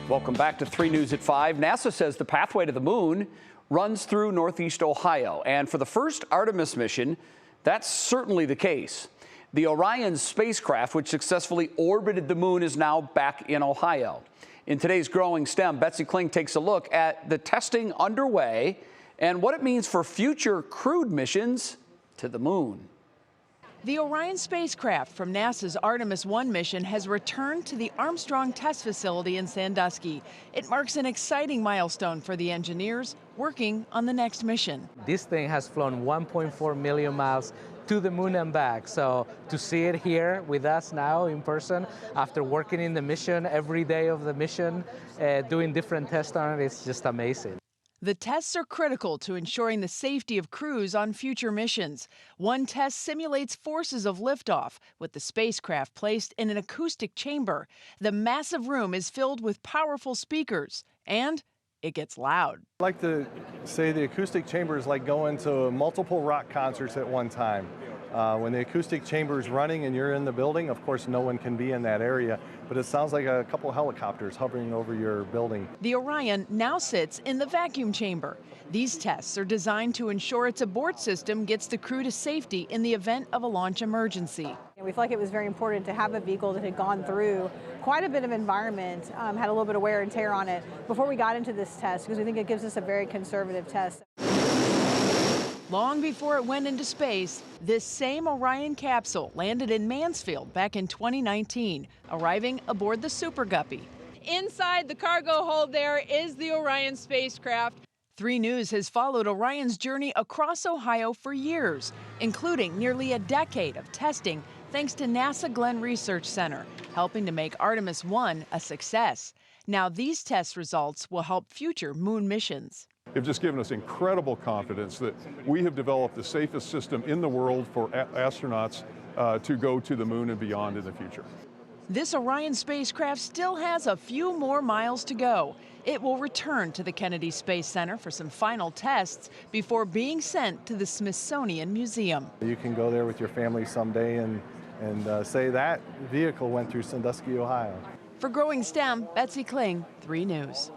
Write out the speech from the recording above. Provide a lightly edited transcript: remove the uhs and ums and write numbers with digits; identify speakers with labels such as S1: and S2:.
S1: Welcome back to 3 News at 5. NASA says the pathway to the moon runs through Northeast Ohio. And for the first Artemis mission, that's certainly the case. The Orion spacecraft, which successfully orbited the moon, is now back in Ohio. In today's Growing STEM, Betsy Kling takes a look at the testing underway and what it means for future crewed missions to the moon.
S2: The Orion spacecraft from NASA's Artemis I mission has returned to the Armstrong test facility in Sandusky. It marks an exciting milestone for the engineers working on the next mission.
S3: This thing has flown 1.4 million miles to the moon and back. So to see it here with us now in person, after working in the mission every day of the mission, doing different tests on it, it's just amazing.
S2: The tests are critical to ensuring the safety of crews on future missions. One test simulates forces of liftoff, with the spacecraft placed in an acoustic chamber. The massive room is filled with powerful speakers, and it gets loud.
S4: I like to say the acoustic chamber is like going to multiple rock concerts at one time. When the acoustic chamber is running and you're in the building, of course no one can be in that area, but it sounds like a couple helicopters hovering over your building.
S2: The Orion now sits in the vacuum chamber. These tests are designed to ensure its abort system gets the crew to safety in the event of a launch emergency.
S5: We felt like it was very important to have a vehicle that had gone through quite a bit of environment, had a little bit of wear and tear on it before we got into this test, because we think it gives us a very conservative test.
S2: Long before it went into space, this same Orion capsule landed in Mansfield back in 2019, arriving aboard the Super Guppy.
S6: Inside the cargo hold there is the Orion spacecraft.
S2: 3 News has followed Orion's journey across Ohio for years, including nearly a decade of testing thanks to NASA Glenn Research Center, helping to make Artemis I a success. Now these test results will help future moon missions.
S7: They've just given us incredible confidence that we have developed the safest system in the world for astronauts to go to the moon and beyond in the future.
S2: This Orion spacecraft still has a few more miles to go. It will return to the Kennedy Space Center for some final tests before being sent to the Smithsonian Museum.
S4: You can go there with your family someday and say that vehicle went through Sandusky, Ohio.
S2: For Growing STEM, Betsy Kling, 3 News.